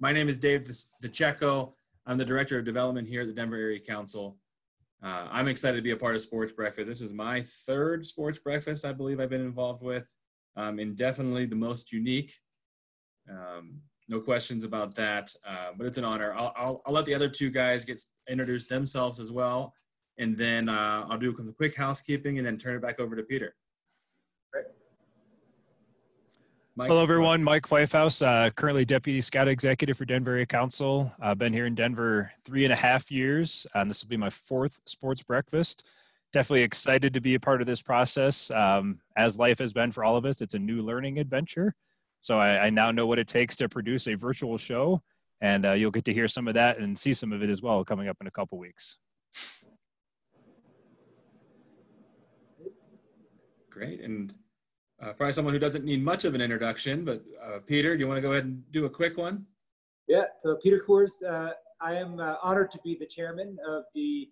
My name is Dave DeCecco. I'm the Director of Development here at the Denver Area Council. I'm excited to be a part of Sports Breakfast. This is my third Sports Breakfast I believe I've been involved with, and definitely the most unique. No questions about that, but it's an honor. I'll let the other two guys introduce themselves as well, and then I'll do some quick housekeeping and then turn it back over to Peter. Mike, hello, everyone. Mike Pfeifhaus, currently Deputy Scout Executive for Denver Area Council. I've been here in Denver 3.5 years, and this will be my fourth Sports Breakfast. Definitely excited to be a part of this process. As life has been for all of us, it's a new learning adventure. So I now know what it takes to produce a virtual show, and you'll get to hear some of that and see some of it as well coming up in a couple weeks. Great. And probably someone who doesn't need much of an introduction, but Peter, do you want to go ahead and do a quick one? Yeah, so Peter Coors, I am honored to be the chairman of the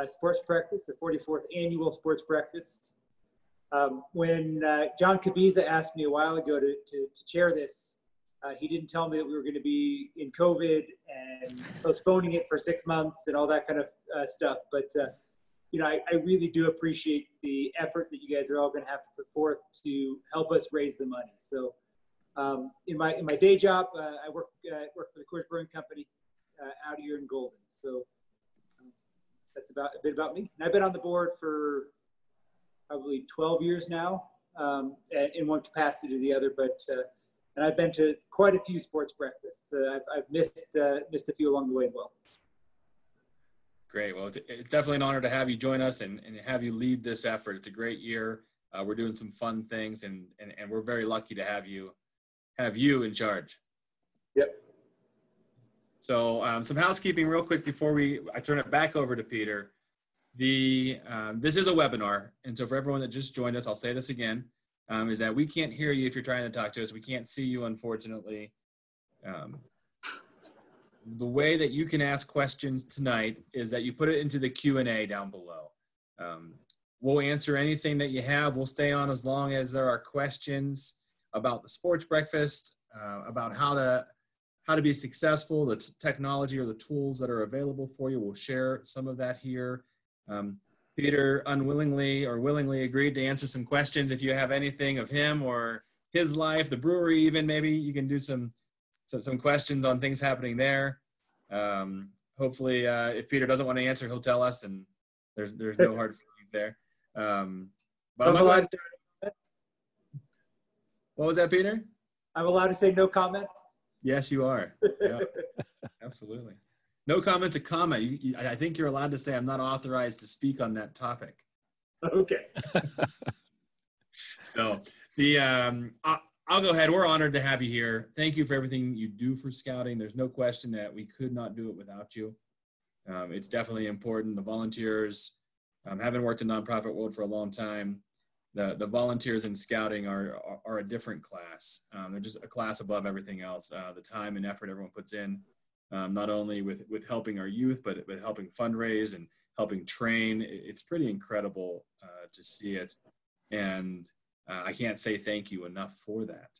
Sports Breakfast, the 44th Annual Sports Breakfast. When John Cabiza asked me a while ago to chair this, he didn't tell me that we were going to be in COVID and postponing it for 6 months and all that kind of stuff. But you know, I really do appreciate the effort that you guys are all going to have to put forth to help us raise the money. So in my day job, I work for the Coors Brewing Company out here in Golden. So that's a bit about me. And I've been on the board for probably 12 years now, in one capacity or the other. But and I've been to quite a few sports breakfasts. I've missed a few along the way as well. Great. Well, it's definitely an honor to have you join us and have you lead this effort. It's a great year. We're doing some fun things, and we're very lucky to have you in charge. Yep. So some housekeeping real quick before I turn it back over to Peter. This is a webinar, and so for everyone that just joined us, I'll say this again, is that we can't hear you if you're trying to talk to us. We can't see you, unfortunately. The way that you can ask questions tonight is that you put it into the Q&A down below. We'll answer anything that you have. We'll stay on as long as there are questions about the sports breakfast, about how to be successful, the technology or the tools that are available for you. We'll share some of that here. Peter unwillingly or willingly agreed to answer some questions. If you have anything of him or his life, the brewery even, maybe you can do some questions on things happening there. Hopefully, if Peter doesn't want to answer, he'll tell us, and there's no hard feelings there. But I'm allowed to. What was that, Peter? I'm allowed to say no comment? Yes, you are. Yeah, absolutely. No comment to comment. I think you're allowed to say I'm not authorized to speak on that topic. Okay. So I'll go ahead. We're honored to have you here. Thank you for everything you do for scouting. There's no question that we could not do it without you. It's definitely important. The volunteers, having worked in the nonprofit world for a long time, the volunteers in scouting are a different class. They're just a class above everything else. The time and effort everyone puts in, not only with helping our youth, but with helping fundraise and helping train. It's pretty incredible to see it. And I can't say thank you enough for that.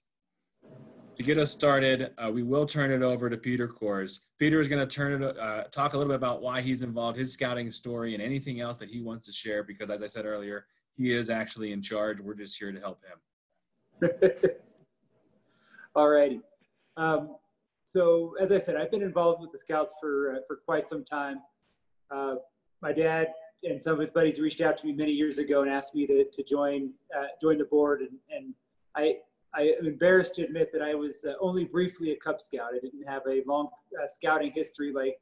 To get us started, we will turn it over to Peter Coors. Peter is going to talk a little bit about why he's involved, his scouting story, and anything else that he wants to share, because as I said earlier, he is actually in charge. We're just here to help him. All righty. So as I said, I've been involved with the Scouts for quite some time. My dad and some of his buddies reached out to me many years ago and asked me to join the board. And I am embarrassed to admit that I was only briefly a Cub Scout. I didn't have a long scouting history like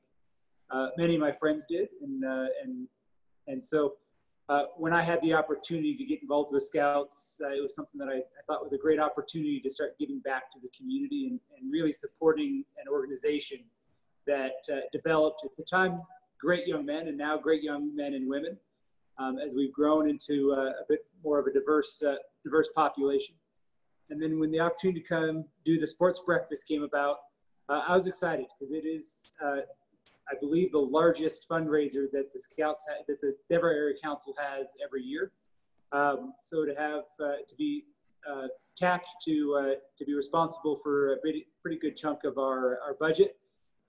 many of my friends did. And so when I had the opportunity to get involved with Scouts, it was something that I thought was a great opportunity to start giving back to the community and really supporting an organization that developed at the time great young men and now great young men and women as we've grown into a bit more of a diverse population. And then when the opportunity to come do the sports breakfast came about, I was excited because it is, I believe, the largest fundraiser that the Scouts, that the Denver Area Council has every year. So to have to be tapped to be responsible for a pretty good chunk of our budget.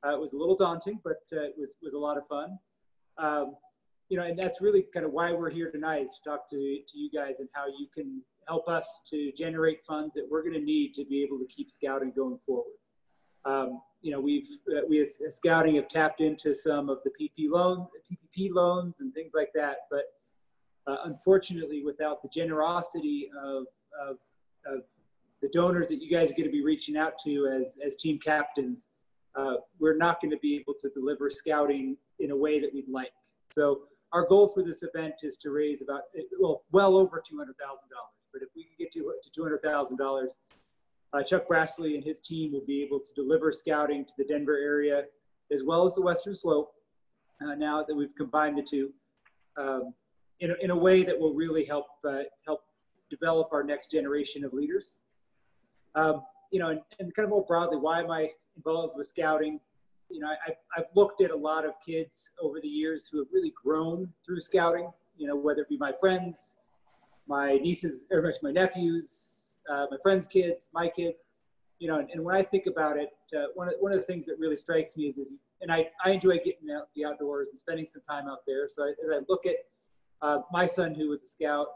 It was a little daunting, but it was a lot of fun. And that's really kind of why we're here tonight, is to talk to you guys and how you can help us to generate funds that we're going to need to be able to keep scouting going forward. We as scouting have tapped into some of the PPP loans and things like that, but unfortunately, without the generosity of the donors that you guys are going to be reaching out to as team captains, we're not going to be able to deliver scouting in a way that we'd like. So our goal for this event is to raise well over $200,000. But if we can get to $200,000, Chuck Brassley and his team will be able to deliver scouting to the Denver area as well as the Western Slope. Now that we've combined the two, in a way that will really help develop our next generation of leaders. And kind of more broadly, why am I involved with scouting? I've looked at a lot of kids over the years who have really grown through scouting, whether it be my friends, my nieces, or my nephews, my friends' kids, my kids, and when I think about it, one of the things that really strikes me is and I enjoy getting out the outdoors and spending some time out there. So as I look at my son, who was a scout,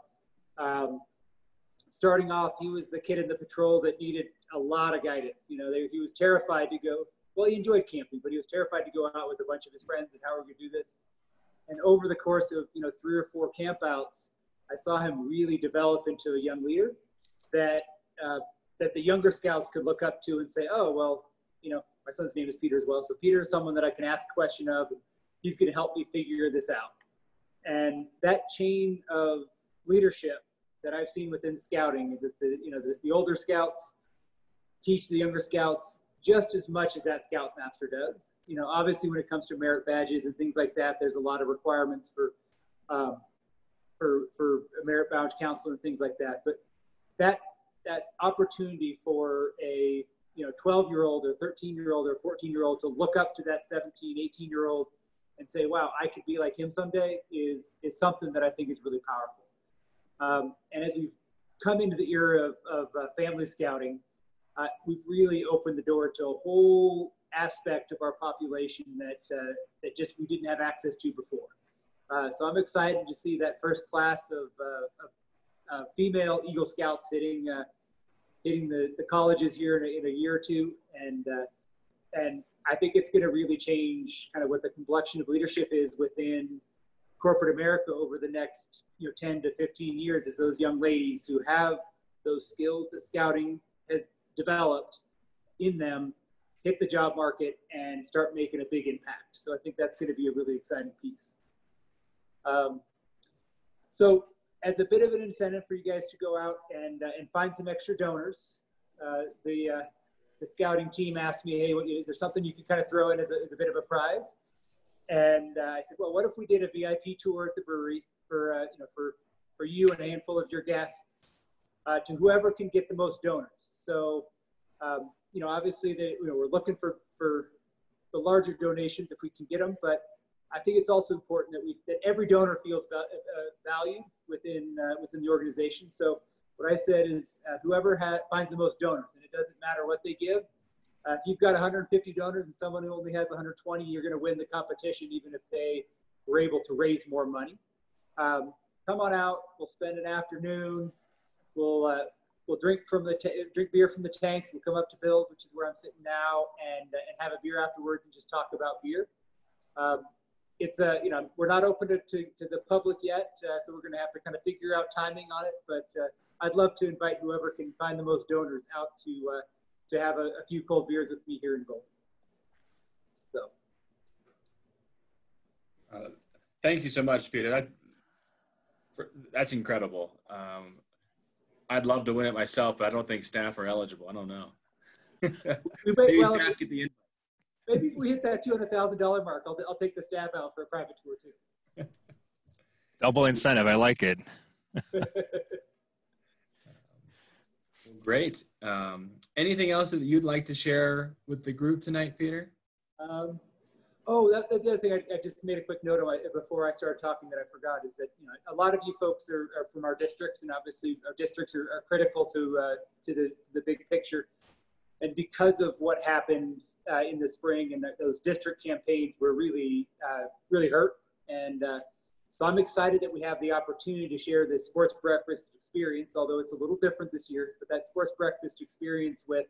starting off, he was the kid in the patrol that needed a lot of guidance. He was terrified to go. Well, he enjoyed camping, but he was terrified to go out with a bunch of his friends and how are we going to do this? And over the course of 3 or 4 campouts, I saw him really develop into a young leader that the younger scouts could look up to and say, oh, well, my son's name is Peter as well. So Peter is someone that I can ask a question of. And he's going to help me figure this out. And that chain of leadership that I've seen within scouting is that the older scouts teach the younger scouts just as much as that scoutmaster does. Obviously when it comes to merit badges and things like that, there's a lot of requirements for a merit badge counselor and things like that. But that opportunity for a 12-year-old or 13-year-old or 14-year-old to look up to that 17, 18-year-old and say, wow, I could be like him someday is something that I think is really powerful. And as we've come into the era of family scouting, we've really opened the door to a whole aspect of our population that just we didn't have access to before. So I'm excited to see that first class of female Eagle Scouts hitting the colleges here in a year or two, and I think it's going to really change kind of what the complexion of leadership is within corporate America over the next 10 to 15 years, as those young ladies who have those skills that scouting has developed in them hit the job market and start making a big impact. So I think that's going to be a really exciting piece. So as a bit of an incentive for you guys to go out and find some extra donors, the scouting team asked me, hey, is there something you could kind of throw in as a bit of a prize? And I said, well, what if we did a VIP tour at the brewery for you and a handful of your guests to whoever can get the most donors. So, obviously we're looking for the larger donations if we can get them, but I think it's also important that every donor feels valued within the organization. So what I said is whoever finds the most donors, and it doesn't matter what they give. If you've got 150 donors and someone who only has 120, you're going to win the competition, even if they were able to raise more money. Come on out. We'll spend an afternoon. We'll drink beer from the tanks. We'll come up to Bill's, which is where I'm sitting now, and have a beer afterwards and just talk about beer. It's we're not open to the public yet, so we're going to have to kind of figure out timing on it. But I'd love to invite whoever can find the most donors out to have a few cold beers with me here in Golden. So, thank you so much, Peter. That's incredible. I'd love to win it myself, but I don't think staff are eligible. I don't know. Maybe staff could be in. Maybe if we hit that $200,000 mark, I'll take the staff out for a private tour too. Double incentive. I like it. Great. Anything else that you'd like to share with the group tonight, Peter? Oh, that's the other thing I just made a quick note of before I started talking that I forgot is that, you know, a lot of you folks are from our districts, and obviously our districts are critical to the big picture. And because of what happened in the spring, and those district campaigns were really, really hurt. And so I'm excited that we have the opportunity to share this sports breakfast experience, although it's a little different this year, but that sports breakfast experience with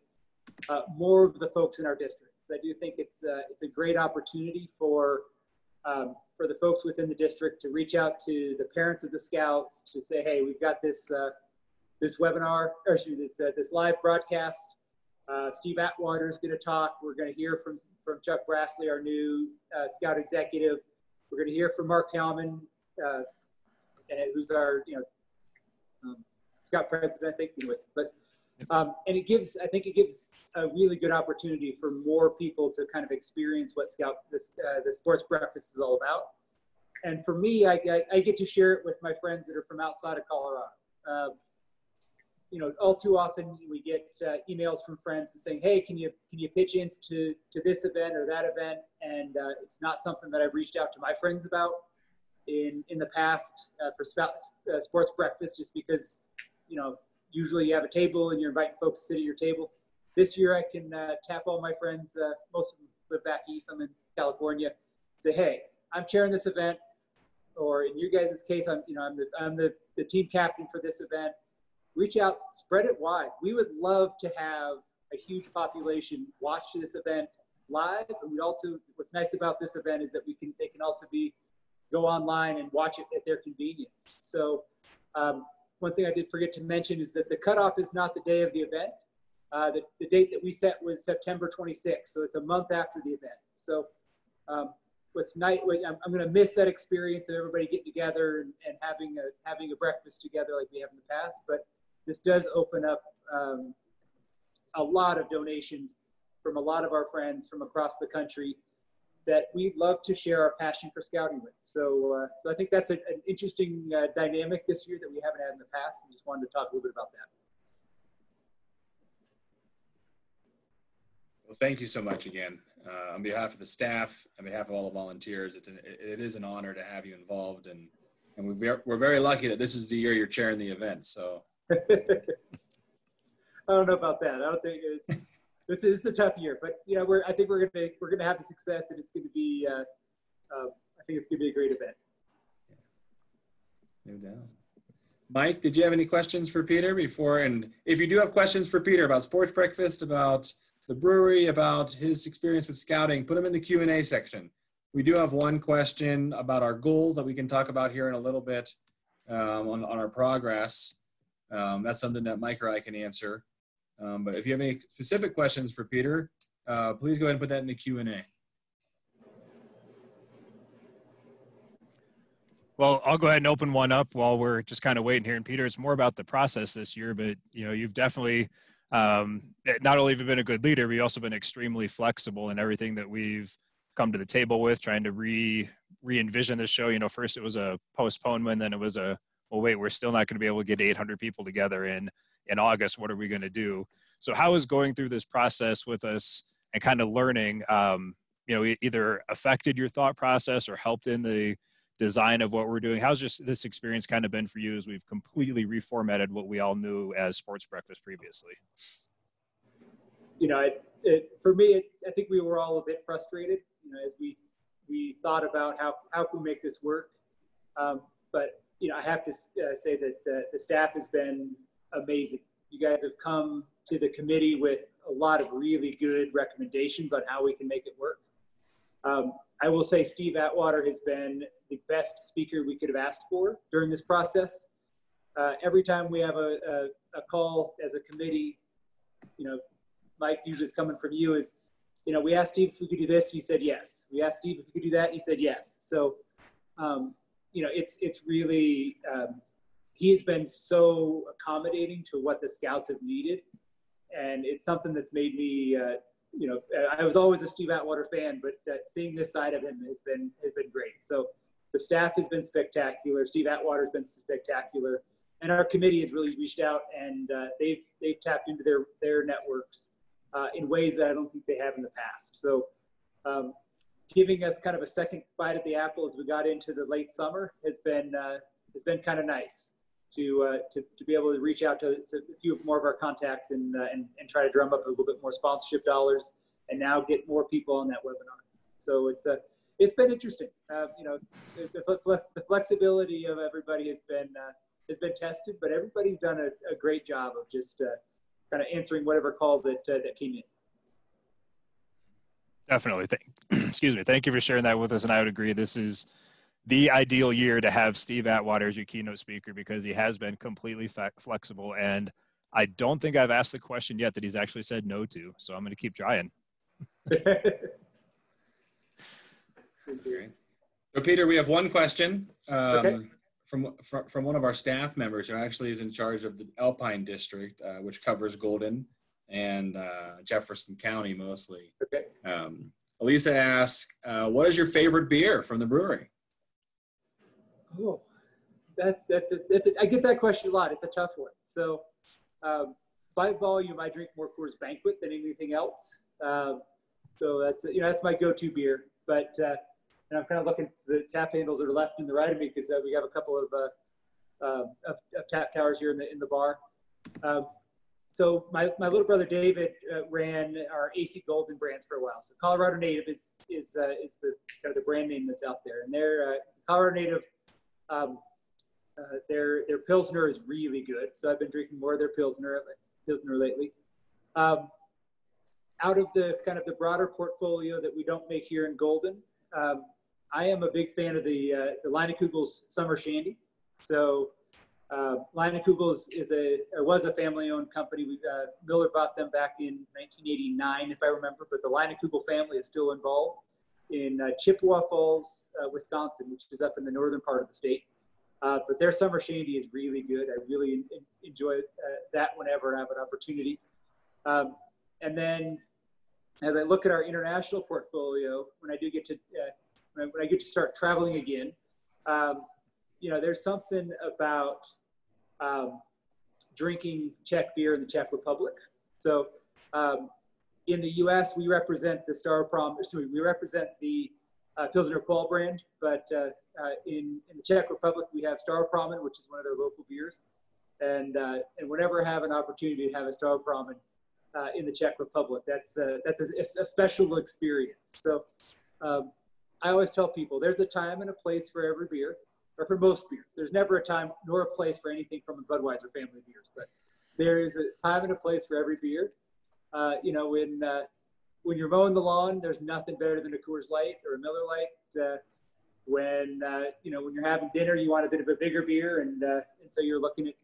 more of the folks in our district. I do think it's a great opportunity for the folks within the district to reach out to the parents of the Scouts to say, hey, we've got this this webinar, or excuse me, this live broadcast. Steve Atwater is going to talk. We're going to hear from Chuck Brassley, our new Scout executive. We're going to hear from Mark Hellman, who's our Scout president, I think. Anyways, but and I think it gives a really good opportunity for more people to kind of experience what the sports breakfast is all about. And for me, I get to share it with my friends that are from outside of Colorado. You know, all too often we get emails from friends saying, "Hey, can you pitch in to this event or that event?" And it's not something that I've reached out to my friends about in the past for sports breakfast, just because, you know, usually you have a table and you're inviting folks to sit at your table. This year I can tap all my friends, most of them live back east, I'm in California, say, hey, I'm chairing this event, or in your guys' case, I'm the team captain for this event. Reach out, spread it wide. We would love to have a huge population watch this event live. And what's nice about this event is that they can also go online and watch it at their convenience. So one thing I did forget to mention is that the cutoff is not the day of the event. The date that we set was September 26th, so it's a month after the event. So what's nice, I'm going to miss that experience of everybody getting together and having a breakfast together like we have in the past. But this does open up a lot of donations from a lot of our friends from across the country that we'd love to share our passion for scouting with. So I think that's an interesting dynamic this year that we haven't had in the past, and just wanted to talk a little bit about that. Well, thank you so much again. On behalf of the staff, on behalf of all the volunteers, it is an honor to have you involved, and we're very lucky that this is the year you're chairing the event. So I don't know about that. I don't think it's a tough year, but you know, I think we're gonna have the success, and it's going to be. I think it's going to be a great event. No doubt. Mike, did you have any questions for Peter before? And if you do have questions for Peter about sports breakfast, about the brewery, about his experience with scouting, put them in the Q&A section. We do have one question about our goals that we can talk about here in a little bit on our progress. That's something that Mike or I can answer. But if you have any specific questions for Peter, please go ahead and put that in the Q&A. Well, I'll go ahead and open one up while we're just kind of waiting here. And Peter, it's more about the process this year, but you know, you've definitely not only have you been a good leader, but you've also been extremely flexible in everything that we've come to the table with, trying to re-envision the show. You know, first it was a postponement, then it was well, wait, we're still not going to be able to get 800 people together in August. What are we going to do? So how is going through this process with us and kind of learning, you know, either affected your thought process or helped in the design of what we're doing? How's just this experience kind of been for you as we've completely reformatted what we all knew as Sports Breakfast previously? You know, for me, I think we were all a bit frustrated, you know, as we thought about how can we make this work. But, you know, I have to say that the staff has been amazing. You guys have come to the committee with a lot of really good recommendations on how we can make it work. I will say Steve Atwater has been the best speaker we could have asked for during this process. Every time we have a call as a committee, you know, Mike, usually it's coming from you, is, you know, we asked Steve if we could do this, he said yes. We asked Steve if we could do that, he said yes. So, you know, it's really, he has been so accommodating to what the Scouts have needed. And it's something that's made me, you know, I was always a Steve Atwater fan, but seeing this side of him has been great. So the staff has been spectacular. Steve Atwater has been spectacular, and our committee has really reached out, and they've tapped into their networks in ways that I don't think they have in the past. So giving us kind of a second bite at the apple as we got into the late summer has been kind of nice to be able to reach out to a few more of our contacts and try to drum up a little bit more sponsorship dollars and now get more people on that webinar. So it's been interesting. The flexibility of everybody has been tested, but everybody's done a great job of just kind of answering whatever call that came in. Definitely. Excuse me. Thank you for sharing that with us. And I would agree, this is the ideal year to have Steve Atwater as your keynote speaker because he has been completely flexible. And I don't think I've asked the question yet that he's actually said no to. So I'm going to keep trying. So Peter, we have one question Okay. from one of our staff members who actually is in charge of the Alpine District, which covers Golden and Jefferson County mostly. Okay. Elisa asks, what is your favorite beer from the brewery? Oh, I get that question a lot. It's a tough one. So by volume, I drink more Coors Banquet than anything else. So that's my go-to beer. But and I'm kind of looking at the tap handles that are left and the right of me because we have a couple of tap towers here in the bar. So my little brother David ran our AC Golden brands for a while. So Colorado Native is the kind of the brand name that's out there, and their Colorado Native, their Pilsner is really good. So I've been drinking more of their Pilsner lately. Out of the kind of the broader portfolio that we don't make here in Golden, I am a big fan of the Leinenkugels Summer Shandy. So Leinenkugels was a family-owned company. Miller bought them back in 1989, if I remember. But the Leinenkugel family is still involved in Chippewa Falls, Wisconsin, which is up in the northern part of the state. But their Summer Shandy is really good. I really enjoy that whenever I have an opportunity. And then, as I look at our international portfolio, when I get to start traveling again, there's something about drinking Czech beer in the Czech Republic. So in the U.S., we represent the we represent the Pilsner Quell brand, but in the Czech Republic, we have Staropramen, which is one of their local beers. And whenever I have an opportunity to have a Staropramen in the Czech Republic, that's a special experience. So I always tell people there's a time and a place for every beer, or for most beers. There's never a time nor a place for anything from a Budweiser family of beers, but there is a time and a place for every beer. When you're mowing the lawn, there's nothing better than a Coors Light or a Miller Lite. When you're having dinner, you want a bit of a bigger beer, and so you're looking at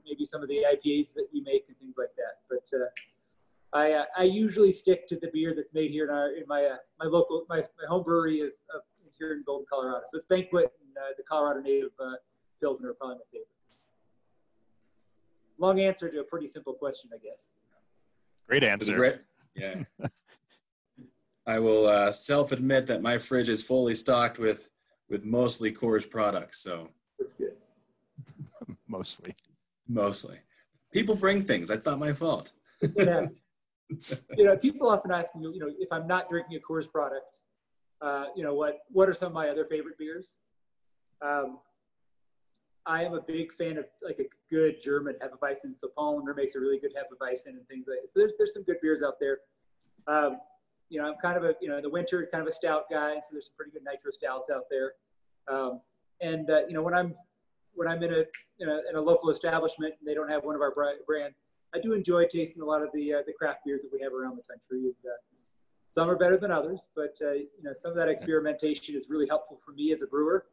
maybe some of the IPAs that we make and things like that. But I usually stick to the beer that's made here in my home brewery of here in Golden, Colorado. So it's Banquet and the Colorado Native Pilsner are probably my favorites. Long answer to a pretty simple question, I guess. Great answer. Great. Yeah. I will self-admit that my fridge is fully stocked with mostly Coors products. So that's good. Mostly. People bring things. That's not my fault. Yeah. People often ask me, if I'm not drinking a Coors product, what are some of my other favorite beers? I am a big fan of like a good German Hefeweizen. So Pollender makes a really good Hefeweizen and things like that. So there's some good beers out there. I'm kind of in the winter, kind of a stout guy. And so there's some pretty good nitro stouts out there. When I'm in a local establishment and they don't have one of our brands, I do enjoy tasting a lot of the craft beers that we have around the country. And, some are better than others, but some of that experimentation is really helpful for me as a brewer,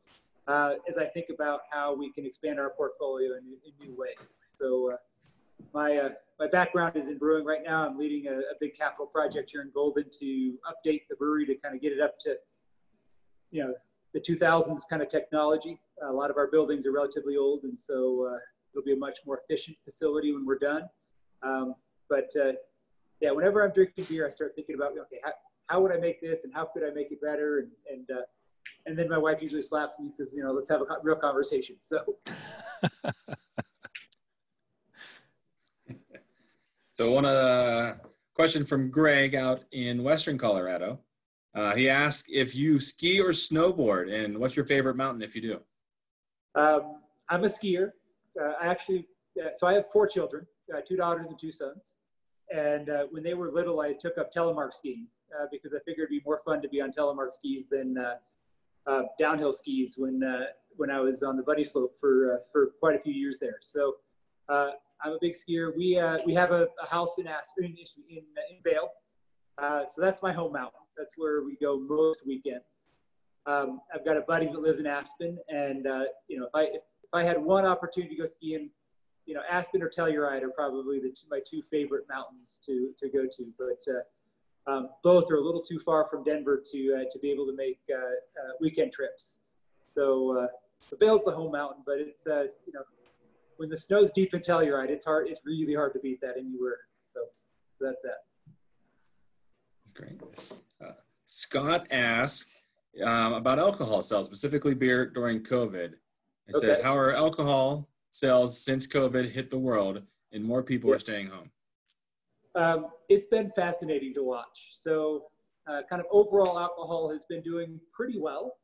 as I think about how we can expand our portfolio in new ways. So my background is in brewing. Right now, I'm leading a big capital project here in Golden to update the brewery to kind of get it up to the 2000s kind of technology. A lot of our buildings are relatively old, and so it'll be a much more efficient facility when we're done. Yeah, whenever I'm drinking beer, I start thinking about, okay, how would I make this, and how could I make it better? And then my wife usually slaps me and says, let's have a real conversation. So. So question from Greg out in Western Colorado. He asked if you ski or snowboard, and what's your favorite mountain if you do? I'm a skier. So I have 4 children, 2 daughters and 2 sons. And when they were little, I took up telemark skiing because I figured it'd be more fun to be on telemark skis than downhill skis when I was on the buddy slope for quite a few years there. So I'm a big skier. We have a house in Aspen, in Vail. So that's my home mountain. That's where we go most weekends. I've got a buddy that lives in Aspen, and if I had one opportunity to go skiing, Aspen or Telluride are probably my 2 favorite mountains to go to. But both are a little too far from Denver to be able to make weekend trips. So Vail's the home mountain, but it's when the snow's deep in Telluride, it's hard. It's really hard to beat that anywhere. So that's that. Great. Scott asked about alcohol sales, specifically beer during COVID. It says, how are alcohol sales since COVID hit the world and more people are staying home? It's been fascinating to watch. So kind of overall alcohol has been doing pretty well,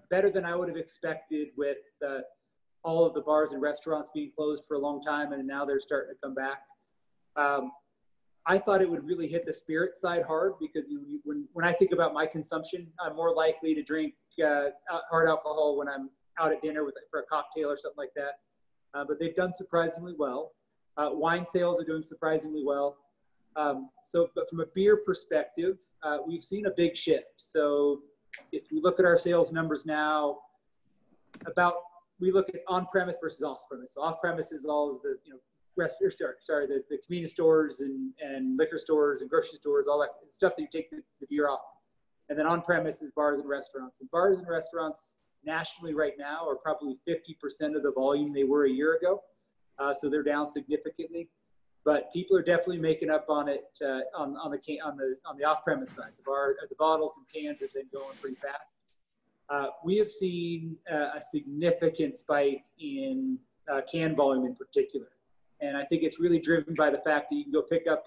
better than I would have expected with all of the bars and restaurants being closed for a long time, and now they're starting to come back. I thought it would really hit the spirit side hard because when I think about my consumption, I'm more likely to drink hard alcohol when I'm out at dinner for a cocktail or something like that. But they've done surprisingly well. Wine sales are doing surprisingly well. But from a beer perspective, we've seen a big shift. So if you look at our sales numbers now, we look at on-premise versus off-premise. So off-premise is all of the the convenience stores and liquor stores and grocery stores, all that stuff that you take the beer off. And then on-premise is bars and restaurants. And bars and restaurants nationally right now are probably 50% of the volume they were a year ago. So they're down significantly. But people are definitely making up on it on the off-premise side. The bottles and cans have been going pretty fast. We have seen a significant spike in can volume in particular. And I think it's really driven by the fact that you can go pick up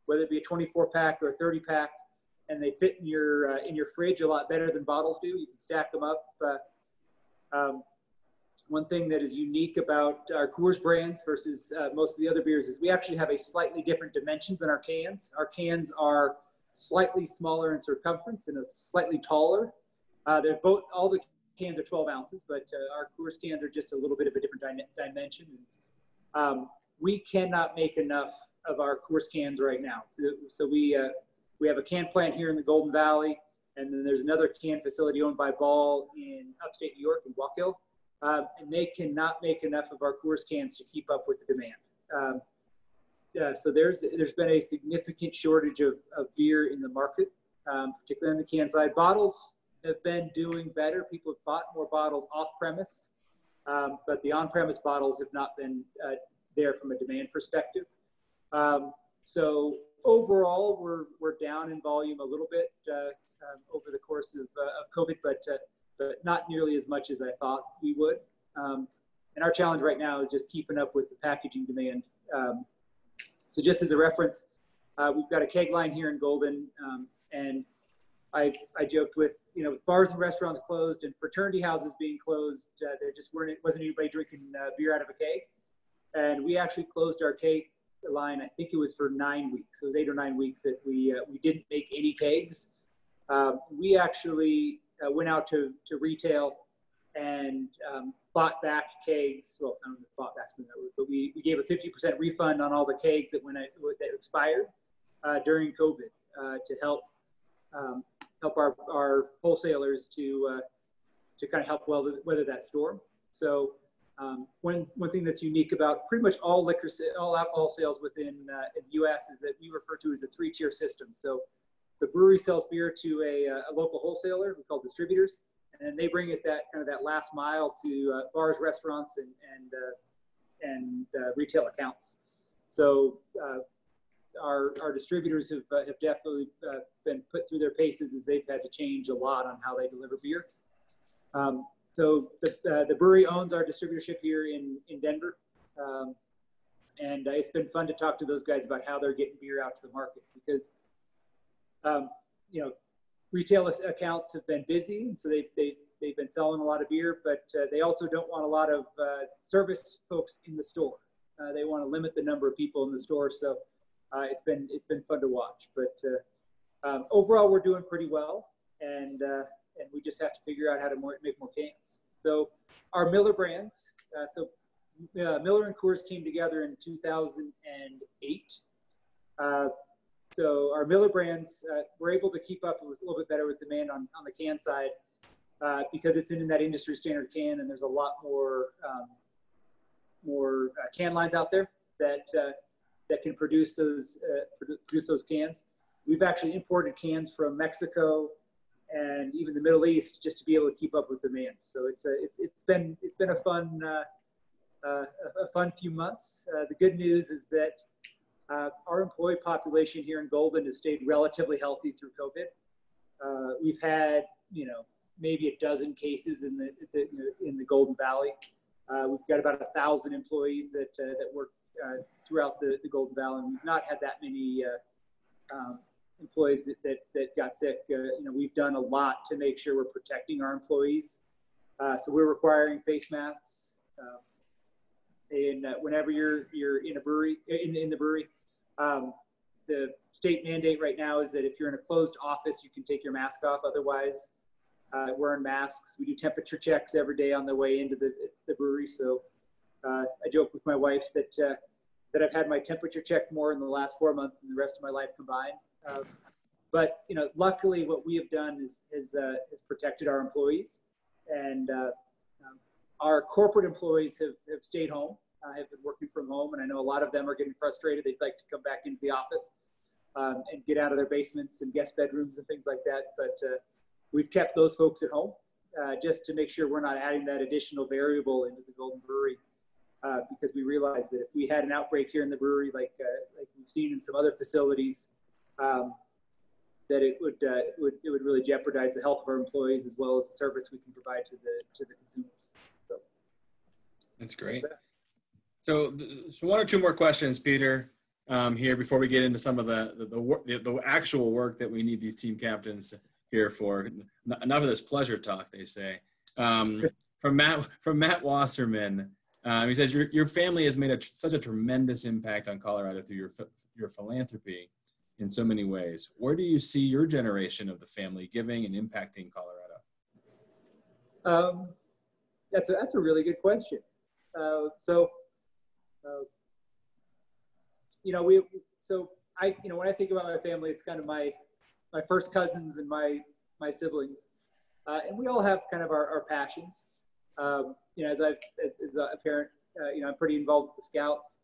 whether it be a 24-pack or a 30-pack, and they fit in your fridge a lot better than bottles do. You can stack them up. One thing that is unique about our Coors brands versus most of the other beers is we actually have a slightly different dimensions in our cans. Our cans are slightly smaller in circumference and slightly taller. All the cans are 12 ounces, but our Coors cans are just a little bit of a different dimension. We cannot make enough of our Coors cans right now. So we have a can plant here in the Golden Valley, and then there's another can facility owned by Ball in upstate New York in Walk Hill, and they cannot make enough of our Coors cans to keep up with the demand. So there's been a significant shortage of beer in the market, particularly on the can side. Bottles have been doing better. People have bought more bottles off-premise, but the on-premise bottles have not been there from a demand perspective. So overall, we're down in volume a little bit over the course of COVID, but not nearly as much as I thought we would. And our challenge right now is just keeping up with the packaging demand. So just as a reference, we've got a keg line here in Golden, and I joked with bars and restaurants closed and fraternity houses being closed, there just wasn't anybody drinking beer out of a keg. And we actually closed our keg line, I think it was for 9 weeks. So it was 8 or 9 weeks that we didn't make any kegs. We actually went out to retail and bought back kegs. Well, I don't know if bought back, but we gave a 50% refund on all the kegs that expired during COVID to help our wholesalers to kind of help weather that storm. So one thing that's unique about pretty much all alcohol sales within the U.S. is that we refer to as a 3-tier system. So the brewery sells beer to a local wholesaler we call distributors, and then they bring it that last mile to bars, restaurants, and retail accounts. So our distributors have definitely been put through their paces as they've had to change a lot on how they deliver beer. So the brewery owns our distributorship here in Denver, and it's been fun to talk to those guys about how they're getting beer out to the market because, retail accounts have been busy, and so they've been selling a lot of beer, but they also don't want a lot of service folks in the store. They want to limit the number of people in the store, so it's been fun to watch. But overall, we're doing pretty well, and we just have to figure out how to make more cans. So our Miller brands, Miller and Coors came together in 2008. So our Miller brands, we're able to keep up with a little bit better with demand on the can side because it's in that industry standard can, and there's a lot more can lines out there that can produce those cans. We've actually imported cans from Mexico and even the Middle East just to be able to keep up with demand. So it's been a fun few months. The good news is that our employee population here in Golden has stayed relatively healthy through COVID. We've had, maybe a dozen cases in the Golden Valley. We've got about 1,000 employees that work throughout the Golden Valley, and we've not had that many employees that got sick. We've done a lot to make sure we're protecting our employees. So we're requiring face masks. And whenever you're in a brewery, in the brewery, the state mandate right now is that if you're in a closed office, you can take your mask off. Otherwise, wearing masks. We do temperature checks every day on the way into the brewery. So I joke with my wife that I've had my temperature checked more in the last 4 months than the rest of my life combined. But luckily, what we have done is protected our employees, and our corporate employees have stayed home, have been working from home, and I know a lot of them are getting frustrated. They'd like to come back into the office and get out of their basements and guest bedrooms and things like that. But we've kept those folks at home just to make sure we're not adding that additional variable into the Golden Brewery, because we realize that if we had an outbreak here in the brewery, like we've seen in some other facilities, that it would really jeopardize the health of our employees as well as the service we can provide to the consumers. So that's great. So one or two more questions, Peter, here before we get into some of the actual work that we need these team captains here for. Enough of this pleasure talk, they say. From Matt Wasserman, he says your family has made such a tremendous impact on Colorado through your philanthropy in so many ways. Where do you see your generation of the family giving and impacting Colorado? That's a really good question. When I think about my family, it's kind of my first cousins and my siblings, and we all have kind of our passions. As a parent, I'm pretty involved with the Scouts.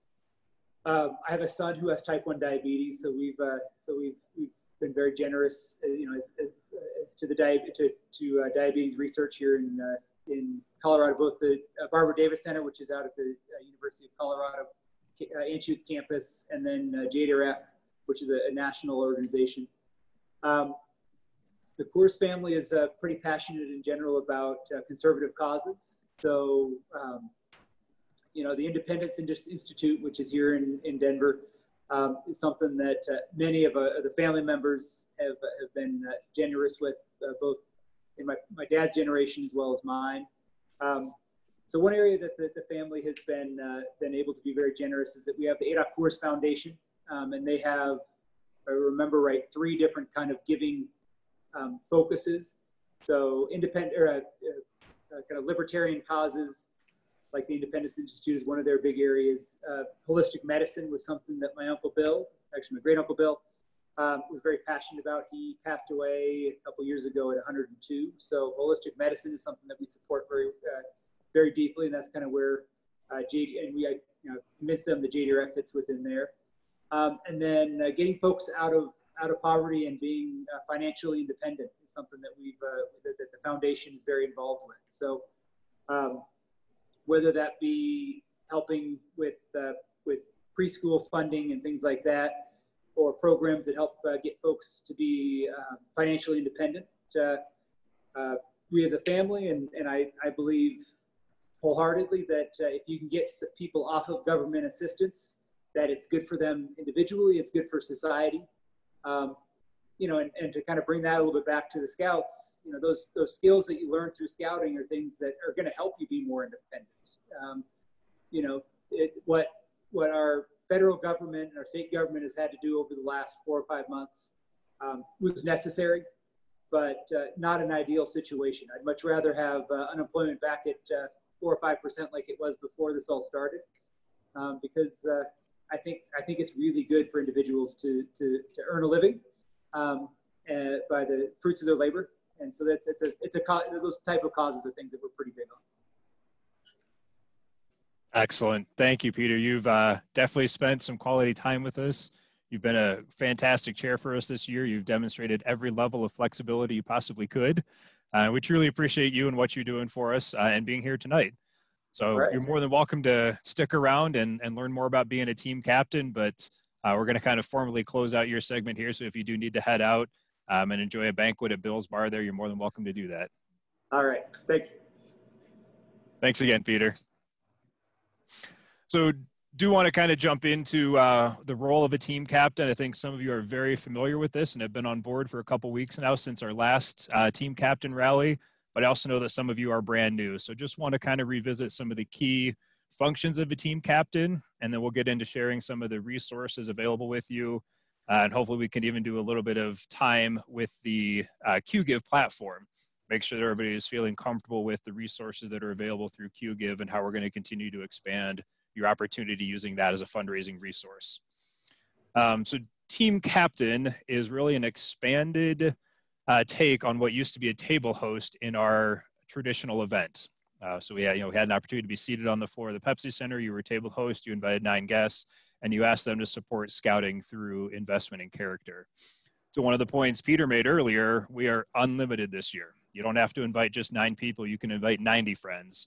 I have a son who has type 1 diabetes, so we've been very generous, to diabetes research here in Colorado, both the Barbara Davis Center, which is out at the University of Colorado Anschutz campus, and then JDRF, which is a national organization. The Coors family is pretty passionate in general about conservative causes. So, the Independence Institute, which is here in Denver, is something that many of the family members have been generous with, both in my dad's generation as well as mine. So one area that the family has been able to be very generous is that we have the Coors Foundation, and they have, if I remember right, 3 different kind of giving focuses. So independent or kind of libertarian causes, like the Independence Institute is one of their big areas. Holistic medicine was something that my Uncle Bill, actually my great Uncle Bill, was very passionate about. He passed away a couple years ago at 102. So holistic medicine is something that we support very deeply, and that's kind of where we convinced them the JDRF fits within there. And then getting folks out of poverty and being financially independent is something that that the foundation is very involved with. So whether that be helping with preschool funding and things like that, or programs that help get folks to be financially independent, we as a family, and I believe wholeheartedly that if you can get people off of government assistance, that it's good for them individually, it's good for society. and to kind of bring that a little bit back to the scouts, those skills that you learn through scouting are things that are going to help you be more independent. What our federal government and our state government has had to do over the last 4 or 5 months was necessary, but not an ideal situation. I'd much rather have unemployment back at 4 or 5% like it was before this all started, because I think it's really good for individuals to earn a living by the fruits of their labor, and so those type of causes are things that we're pretty big on. Excellent. Thank you, Peter. You've definitely spent some quality time with us. You've been a fantastic chair for us this year. You've demonstrated every level of flexibility you possibly could. We truly appreciate you and what you're doing for us and being here tonight. So You're more than welcome to stick around and learn more about being a team captain, but we're going to kind of formally close out your segment here. So if you do need to head out and enjoy a banquet at Bill's Bar there, you're more than welcome to do that. All right. Thank you. Thanks again, Peter. So do want to kind of jump into the role of a team captain. I think some of you are very familiar with this and have been on board for a couple weeks now since our last team captain rally, but I also know that some of you are brand new. So just want to kind of revisit some of the key functions of a team captain, and then we'll get into sharing some of the resources available with you. And hopefully we can even do a little bit of time with the QGive platform. Make sure that everybody is feeling comfortable with the resources that are available through QGive and how we're going to continue to expand your opportunity using that as a fundraising resource. So team captain is really an expanded take on what used to be a table host in our traditional event. So we had an opportunity to be seated on the floor of the Pepsi Center. You were a table host, you invited 9 guests, and you asked them to support scouting through investment in character. So one of the points Peter made earlier, we are unlimited this year. You don't have to invite just 9 people. You can invite 90 friends.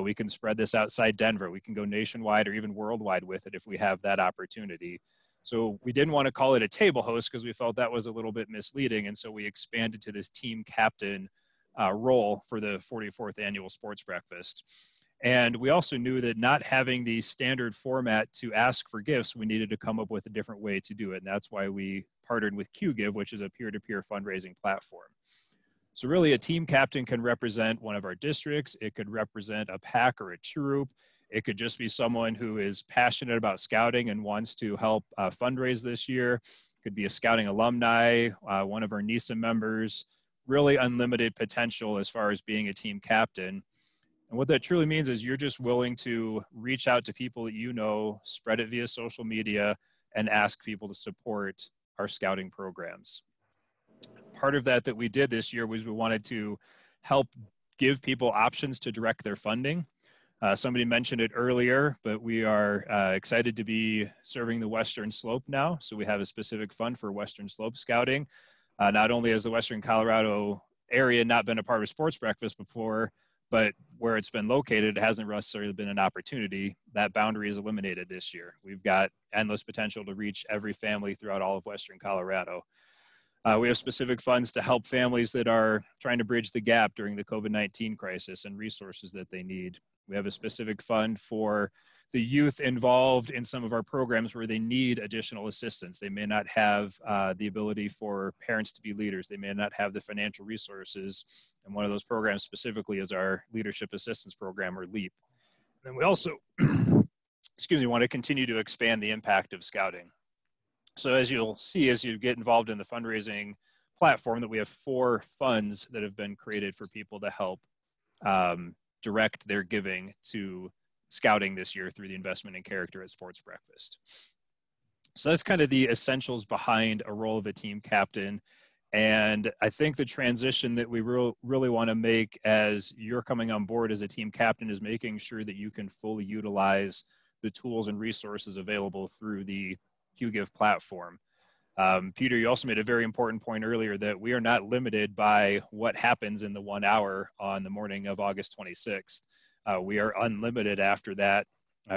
We can spread this outside Denver. We can go nationwide or even worldwide with it if we have that opportunity. So we didn't want to call it a table host because we felt that was a little bit misleading. And so we expanded to this team captain role for the 44th annual sports breakfast. And we also knew that not having the standard format to ask for gifts, we needed to come up with a different way to do it. And that's why we partnered with QGive, which is a peer-to-peer fundraising platform. So really a team captain can represent one of our districts. It could represent a pack or a troop. It could just be someone who is passionate about scouting and wants to help fundraise this year. It could be a scouting alumni, one of our NISA members, really unlimited potential as far as being a team captain. And what that truly means is you're just willing to reach out to people that you know, spread it via social media, and ask people to support our scouting programs. Part of that we did this year was we wanted to help give people options to direct their funding. Somebody mentioned it earlier, but we are excited to be serving the Western Slope now. So we have a specific fund for Western Slope scouting. Not only has the Western Colorado area not been a part of sports breakfast before, but where it's been located, it hasn't necessarily been an opportunity. That boundary is eliminated this year. We've got endless potential to reach every family throughout all of Western Colorado. We have specific funds to help families that are trying to bridge the gap during the COVID-19 crisis and resources that they need. We have a specific fund for the youth involved in some of our programs where they need additional assistance. They may not have the ability for parents to be leaders. They may not have the financial resources. And one of those programs specifically is our Leadership Assistance Program, or LEAP. And we also, want to continue to expand the impact of scouting. So as you'll see, as you get involved in the fundraising platform, that we have 4 funds that have been created for people to help direct their giving to scouting this year through the investment in character at Sports Breakfast. So that's kind of the essentials behind a role of a team captain. And I think the transition that we really want to make as you're coming on board as a team captain is making sure that you can fully utilize the tools and resources available through the QGive platform. Peter, you also made a very important point earlier that we are not limited by what happens in the 1 hour on the morning of August 26th. We are unlimited after that.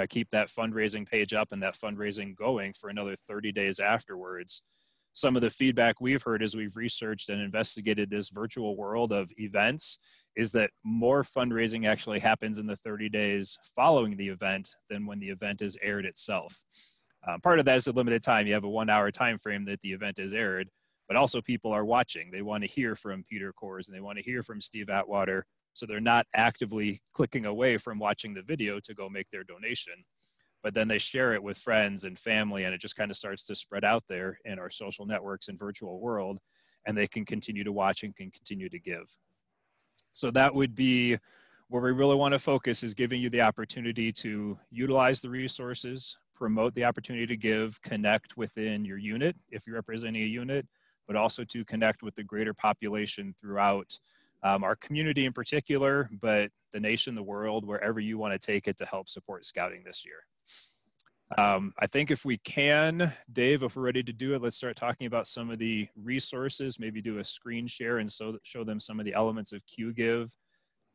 Keep that fundraising page up and that fundraising going for another 30 days afterwards. Some of the feedback we've heard as we've researched and investigated this virtual world of events is that more fundraising actually happens in the 30 days following the event than when the event is aired itself. Part of that is the limited time. You have a 1 hour time frame that the event is aired, but also people are watching. They want to hear from Peter Coors and they want to hear from Steve Atwater. So they're not actively clicking away from watching the video to go make their donation, but then they share it with friends and family, and it just kind of starts to spread out there in our social networks and virtual world, and they can continue to watch and can continue to give. So that would be where we really want to focus, is giving you the opportunity to utilize the resources, promote the opportunity to give, connect within your unit if you're representing a unit, but also to connect with the greater population throughout our community in particular, but the nation, the world, wherever you want to take it to help support scouting this year. I think if we can, Dave, if we're ready to do it, let's start talking about some of the resources, maybe do a screen share and show them some of the elements of QGive.